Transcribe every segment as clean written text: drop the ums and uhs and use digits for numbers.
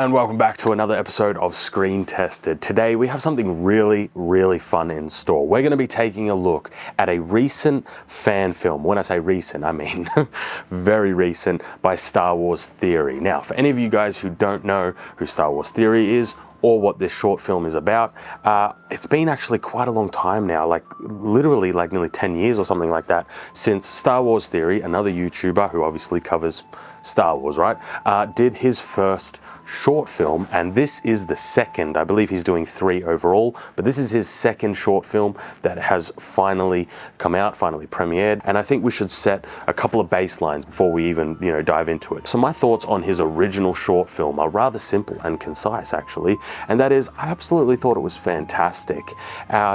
And welcome back to another episode of Screen Tested. Today we have something really fun in store. We're going to be taking a look at a recent fan film. When I say recent, I mean very recent, by Star Wars Theory. Now, for any of you guys who don't know who Star Wars Theory is or what this short film is about, it's been actually quite a long time now, literally nearly 10 years or something like that, since Star Wars Theory, another YouTuber who obviously covers Star Wars, right, did his first short film, and this is the second. I believe he's doing 3 overall, but this is his second short film that has finally come out, finally premiered, and I think we should set a couple of baselines before we even, dive into it. So my thoughts on his original short film are rather simple and concise, actually, and that is, I absolutely thought it was fantastic.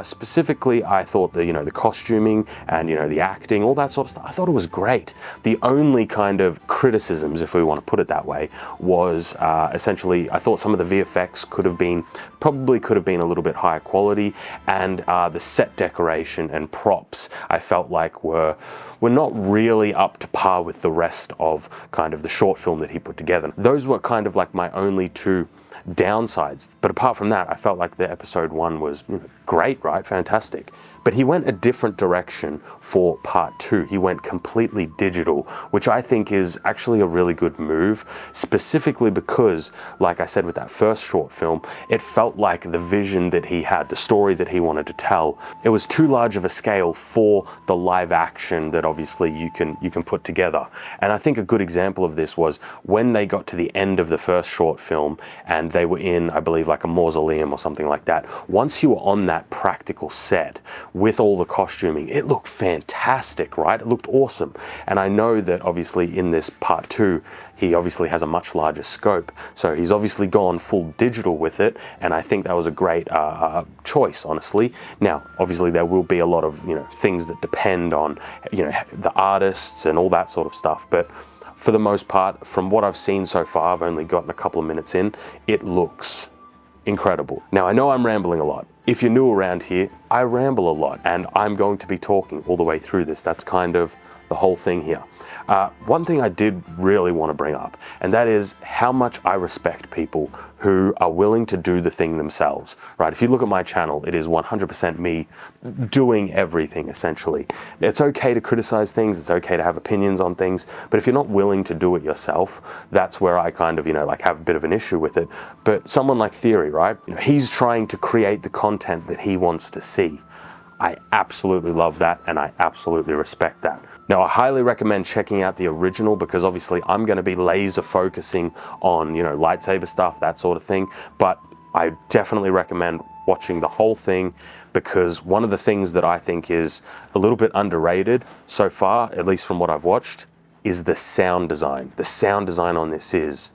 Specifically, I thought the costuming and, the acting, all that sort of stuff, I thought it was great. The only kind of criticisms, if we want to put it that way, was essentially, I thought some of the VFX probably could have been a little bit higher quality, and the set decoration and props I felt like were not really up to par with the rest of kind of the short film that he put together. Those were kind of like my only 2 downsides. But apart from that, I felt like the episode 1 was great, right? Fantastic. But he went a different direction for part 2. He went completely digital, which I think is actually a really good move, specifically because, like I said with that first short film, it felt like the vision that he had, the story that he wanted to tell, it was too large of a scale for the live action that obviously you can put together. And I think a good example of this was when they got to the end of the first short film and they were in, I believe, like a mausoleum or something like that. Once you were on that practical set with all the costuming, it looked fantastic, right? It looked awesome. And I know that obviously in this part 2, he obviously has a much larger scope. So he's obviously gone full digital with it. And I think that was a great choice, honestly. Now, obviously there will be a lot of, things that depend on, the artists and all that sort of stuff. But for the most part, from what I've seen so far, I've only gotten a couple of minutes in, it looks incredible. Now, I know I'm rambling a lot. If you're new around here, I ramble a lot, and I'm going to be talking all the way through this. That's kind of the whole thing here. One thing I did really want to bring up, and that is how much I respect people who are willing to do the thing themselves, right? If you look at my channel, it is 100% me doing everything, essentially. It's okay to criticize things, it's okay to have opinions on things, but if you're not willing to do it yourself, that's where I kind of, have a bit of an issue with it. But someone like Theory, right? He's trying to create the content that he wants to see. I absolutely love that, and I absolutely respect that. Now, I highly recommend checking out the original because obviously I'm going to be laser focusing on, lightsaber stuff, that sort of thing. But I definitely recommend watching the whole thing because one of the things that I think is a little bit underrated so far, at least from what I've watched, is the sound design. The sound design on this is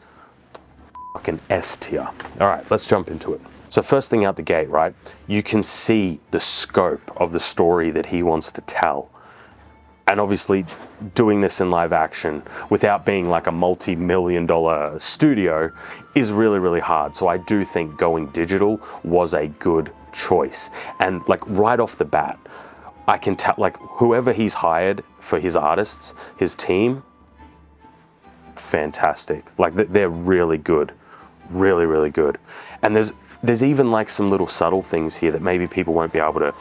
fucking S tier. All right, let's jump into it. So first thing out the gate, right, you can see the scope of the story that he wants to tell. And obviously doing this in live action without being like a multi-million-dollar studio is really hard. So I do think going digital was a good choice. And right off the bat, I can tell whoever he's hired for his artists, his team, fantastic. They're really good, really good. And there's even some little subtle things here that maybe people won't be able to,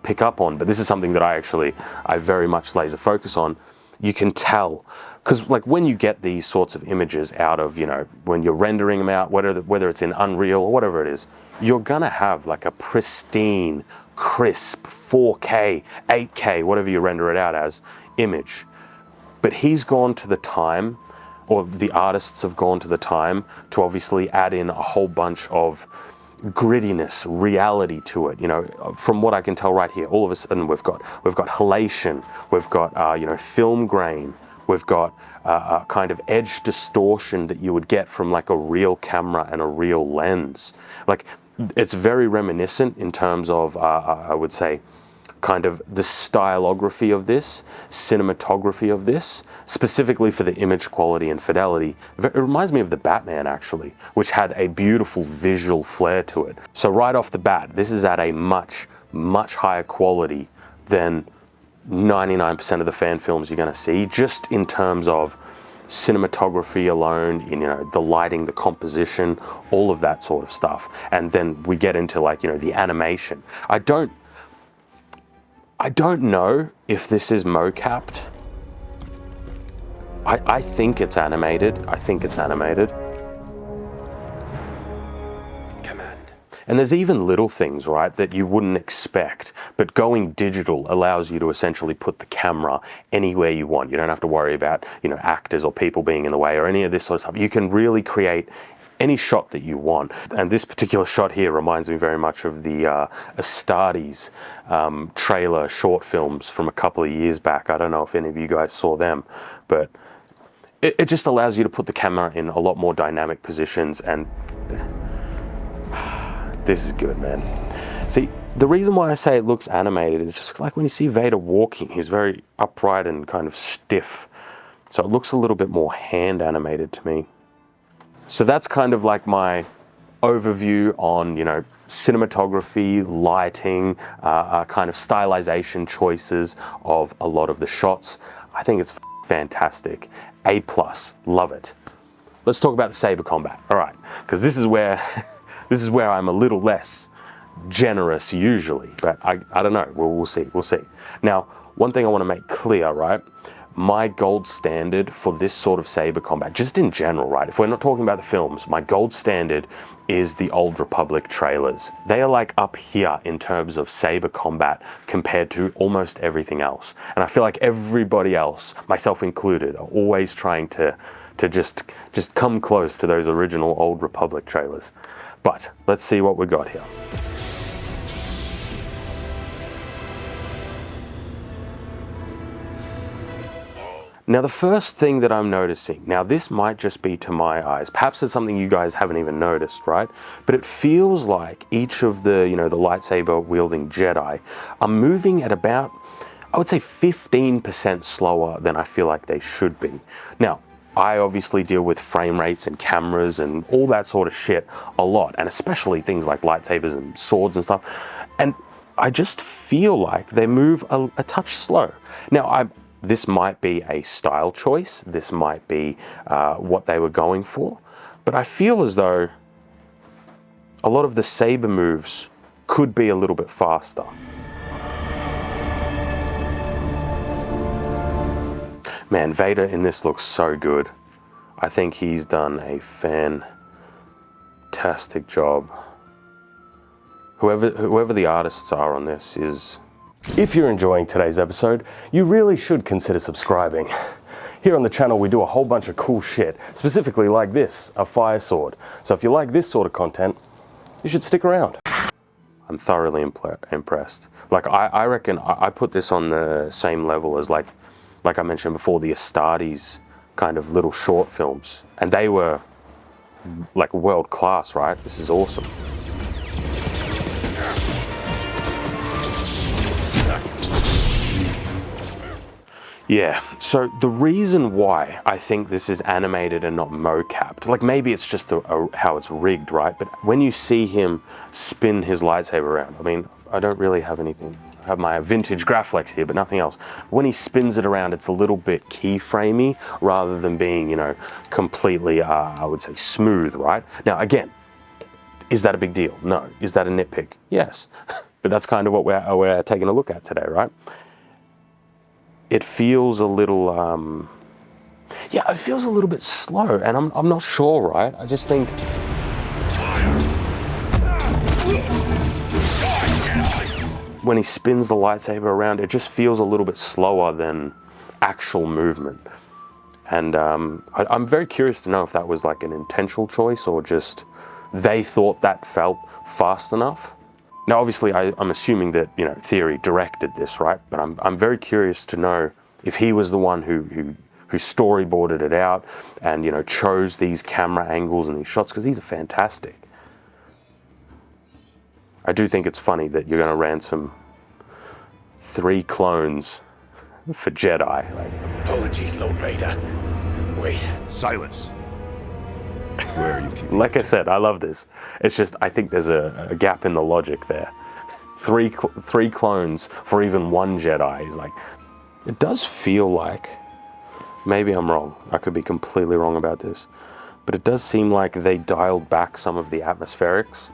pick up on. But this is something that I very much laser focus on. You can tell, because when you get these sorts of images out of, when you're rendering them out, whether it's in Unreal or whatever it is, you're gonna have a pristine, crisp 4K, 8K, whatever you render it out as, image. But he's gone to the time, or the artists have gone to the time to obviously add in a whole bunch of grittiness, reality to it. From what I can tell right here, all of a sudden we've got halation, we've got film grain, we've got kind of edge distortion that you would get from a real camera and a real lens. It's very reminiscent in terms of I would say kind of the stylography of this, cinematography of this, specifically for the image quality and fidelity. It reminds me of the Batman, actually, which had a beautiful visual flair to it. So right off the bat, this is at a much higher quality than 99% of the fan films you're going to see, just in terms of cinematography alone, you know, the lighting, the composition, all of that sort of stuff. And then we get into like, you know, the animation. I don't know if this is mocapped. I think it's animated. I think it's animated. Command. And there's even little things, right, that you wouldn't expect, but going digital allows you to essentially put the camera anywhere you want. You don't have to worry about, you know, actors or people being in the way or any of this sort of stuff. You can really create any shot that you want. And this particular shot here reminds me very much of the Astartes trailer short films from a couple of years back. I don't know if any of you guys saw them, but it just allows you to put the camera in a lot more dynamic positions, and this is good, man. See, the reason why I say it looks animated is just like when you see Vader walking, he's very upright and kind of stiff. So it looks a little bit more hand animated to me. So that's kind of like my overview on, you know, cinematography, lighting, kind of stylization choices of a lot of the shots. I think it's fantastic. A+, love it. Let's talk about the saber combat. All right, because this is where I'm a little less generous usually, but I don't know. We'll see. Now, one thing I want to make clear, right? My gold standard for this sort of saber combat, just in general, right? If we're not talking about the films, my gold standard is the Old Republic trailers. They are like up here in terms of saber combat compared to almost everything else. And I feel like everybody else, myself included, are always trying to just come close to those original Old Republic trailers. But let's see what we got here. Now, the first thing that I'm noticing, now this might just be to my eyes, perhaps it's something you guys haven't even noticed, right? But it feels like each of the, you know, the lightsaber wielding Jedi are moving at about, I would say 15% slower than I feel like they should be. Now, I obviously deal with frame rates and cameras and all that sort of shit a lot, and especially things like lightsabers and swords and stuff. And I just feel like they move a touch slow. Now, this might be a style choice. This might be what they were going for. But I feel as though a lot of the saber moves could be a little bit faster. Man, Vader in this looks so good. I think he's done a fantastic job. Whoever the artists are on this is... If you're enjoying today's episode, you really should consider subscribing. Here on the channel, we do a whole bunch of cool shit, specifically like this, a fire sword. So if you like this sort of content, you should stick around. I'm thoroughly impressed. Like, I reckon I put this on the same level as like I mentioned before, the Astartes kind of little short films. And they were like world class, right? This is awesome. Yeah, so the reason why I think this is animated and not mocapped, like maybe it's just how it's rigged, right? But when you see him spin his lightsaber around, I mean, I don't really have anything. I have my vintage Graflex here, but nothing else. When he spins it around, it's a little bit keyframey rather than being, you know, completely, I would say, smooth, right? Now, again, is that a big deal? No. Is that a nitpick? Yes. But that's kind of what we're taking a look at today, right? It feels a little, yeah, it feels a little bit slow, and I'm not sure, right? I just think... When he spins the lightsaber around, it just feels a little bit slower than actual movement. And I'm very curious to know if that was like an intentional choice or just they thought that felt fast enough. Now, obviously, I'm assuming that, you know, Theory directed this, right? But I'm very curious to know if he was the one who storyboarded it out and, you know, chose these camera angles and these shots, because these are fantastic. I do think it's funny that you're going to ransom 3 clones for Jedi. Like, apologies, Lord Vader. Silence. Where are you keeping like I said, I love this. It's just, I think there's a gap in the logic there. Three clones for even 1 Jedi is like, it does feel like Maybe I'm wrong. I could be completely wrong about this. But it does seem like they dialed back some of the atmospherics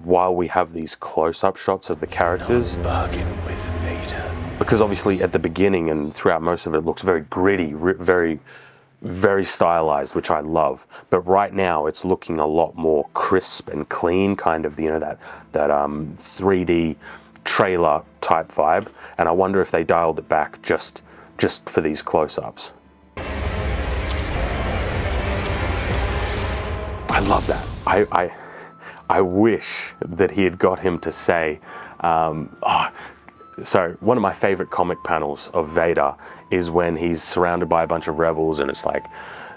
while we have these close-up shots of the characters. Bargain with Vader. Because obviously at the beginning and throughout most of it looks very gritty, very, very stylized, which I love. But right now it's looking a lot more crisp and clean, kind of, you know, that 3D trailer type vibe. And I wonder if they dialed it back just for these close-ups. I love that. I wish that he had got him to say, so one of my favorite comic panels of Vader is when he's surrounded by a bunch of rebels and it's like,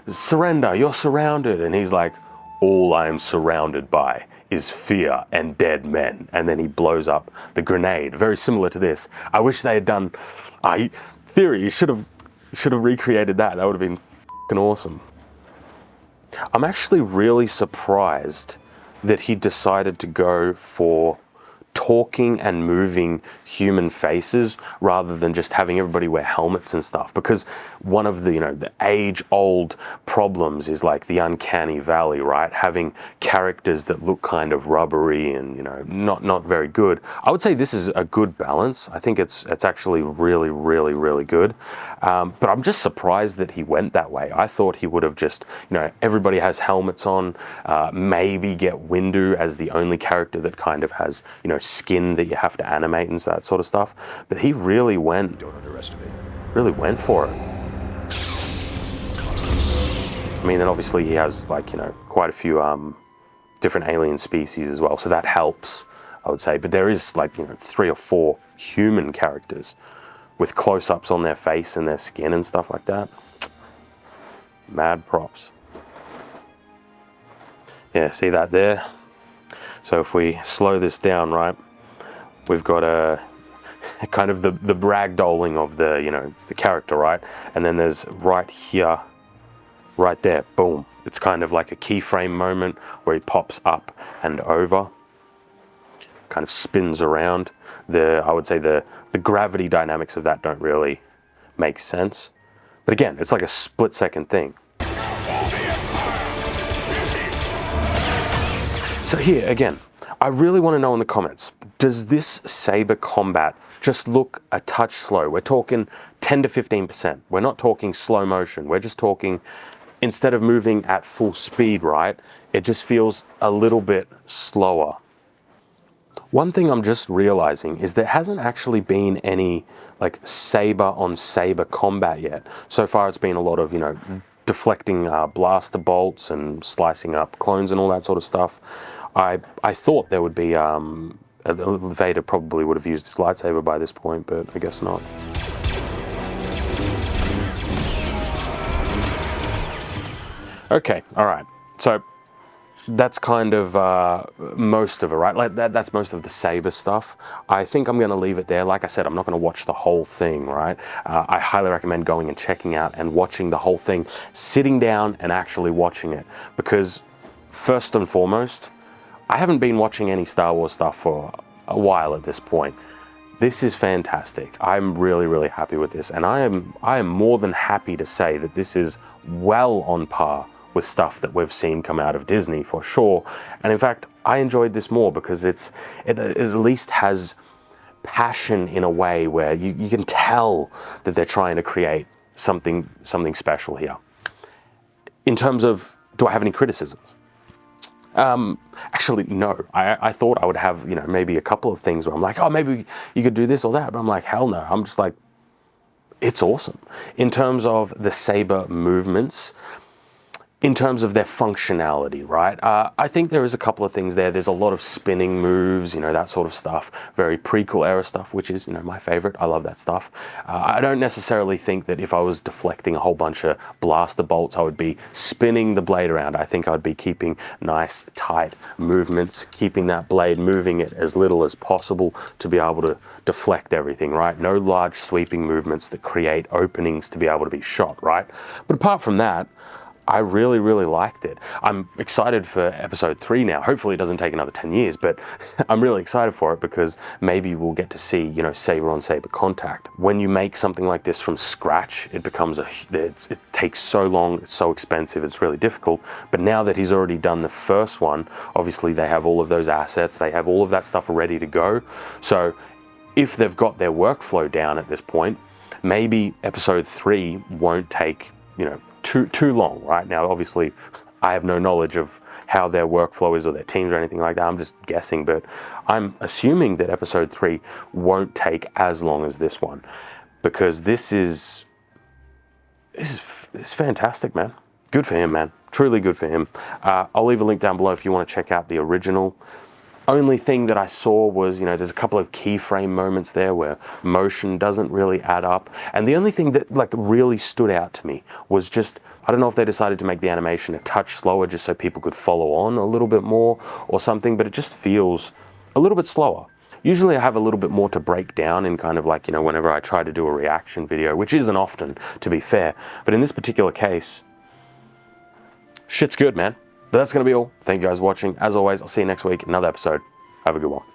surrender, you're surrounded. And he's like, all I am surrounded by is fear and dead men. And then he blows up the grenade. Very similar to this. I wish they had done, theory, you should have recreated that. That would have been f***ing awesome. I'm actually really surprised that he decided to go for talking and moving human faces rather than just having everybody wear helmets and stuff, because one of the, you know, the age-old problems is like the uncanny valley, right? Having characters that look kind of rubbery and, you know, not very good. I would say this is a good balance. I think it's actually really, really, really good. But I'm just surprised that he went that way. I thought he would have just, you know, everybody has helmets on, maybe get Windu as the only character that kind of has, you know, skin that you have to animate and that sort of stuff. But he really went, Don't underestimate him. really went for it. I mean, then obviously he has, like, you know, quite a few different alien species as well, so that helps, I would say. But there is, like, you know, 3 or 4 human characters with close-ups on their face and their skin and stuff like that. Mad props. Yeah, see that there? So if we slow this down, right, we've got a kind of the ragdolling of the, you know, the character, right? And then there's right here, right there, boom. It's kind of like a keyframe moment where he pops up and over, kind of spins around. I would say the gravity dynamics of that don't really make sense. But again, it's like a split-second thing. So here, again, I really want to know in the comments, does this Saber combat just look a touch slow? We're talking 10 to 15%. We're not talking slow motion. We're just talking, instead of moving at full speed, right, it just feels a little bit slower. One thing I'm just realizing is there hasn't actually been any, like, Saber on Saber combat yet. So far it's been a lot of, you know, deflecting blaster bolts and slicing up clones and all that sort of stuff. I thought there would be, Vader probably would have used his lightsaber by this point, but I guess not. Okay, all right. So that's kind of most of it, right? Like that's most of the Saber stuff. I think I'm going to leave it there. Like I said, I'm not going to watch the whole thing, right? I highly recommend going and checking out and watching the whole thing, sitting down and actually watching it, because first and foremost, I haven't been watching any Star Wars stuff for a while at this point. This is fantastic. I'm really, really happy with this, and I am more than happy to say that this is well on par with stuff that we've seen come out of Disney for sure. And in fact, I enjoyed this more because it at least has passion in a way where you can tell that they're trying to create something special here. In terms of, do I have any criticisms? Actually, no. I thought I would have, you know, maybe a couple of things where I'm like, oh, maybe you could do this or that. But I'm like, hell no. I'm just like, it's awesome. In terms of the Saber movements, in terms of their functionality, right? I think there is a couple of things there. There's a lot of spinning moves, you know, that sort of stuff. Very prequel era stuff, which is, you know, my favorite. I love that stuff. I don't necessarily think that if I was deflecting a whole bunch of blaster bolts, I would be spinning the blade around. I think I'd be keeping nice, tight movements, keeping that blade moving it as little as possible to be able to deflect everything, right? No large sweeping movements that create openings to be able to be shot, right? But apart from that, I really, really liked it. I'm excited for episode 3 now. Hopefully it doesn't take another 10 years, but I'm really excited for it because maybe we'll get to see, you know, Saber on Saber contact. When you make something like this from scratch, it becomes it takes so long, it's so expensive, it's really difficult. But now that he's already done the first one, obviously they have all of those assets, they have all of that stuff ready to go. So if they've got their workflow down at this point, maybe episode 3 won't take, you know, too long, right? Now, obviously, I have no knowledge of how their workflow is or their teams or anything like that. I'm just guessing, but I'm assuming that episode 3 won't take as long as this one, because this is fantastic, man. Good for him, man. Truly good for him. I'll leave a link down below if you want to check out the original. Only thing that I saw was, you know, there's a couple of keyframe moments there where motion doesn't really add up. And the only thing that like really stood out to me was just, I don't know if they decided to make the animation a touch slower just so people could follow on a little bit more or something, but it just feels a little bit slower. Usually I have a little bit more to break down in kind of like, you know, whenever I try to do a reaction video, which isn't often, to be fair. But in this particular case, shit's good, man. But that's going to be all. Thank you guys for watching. As always, I'll see you next week. Another episode. Have a good one.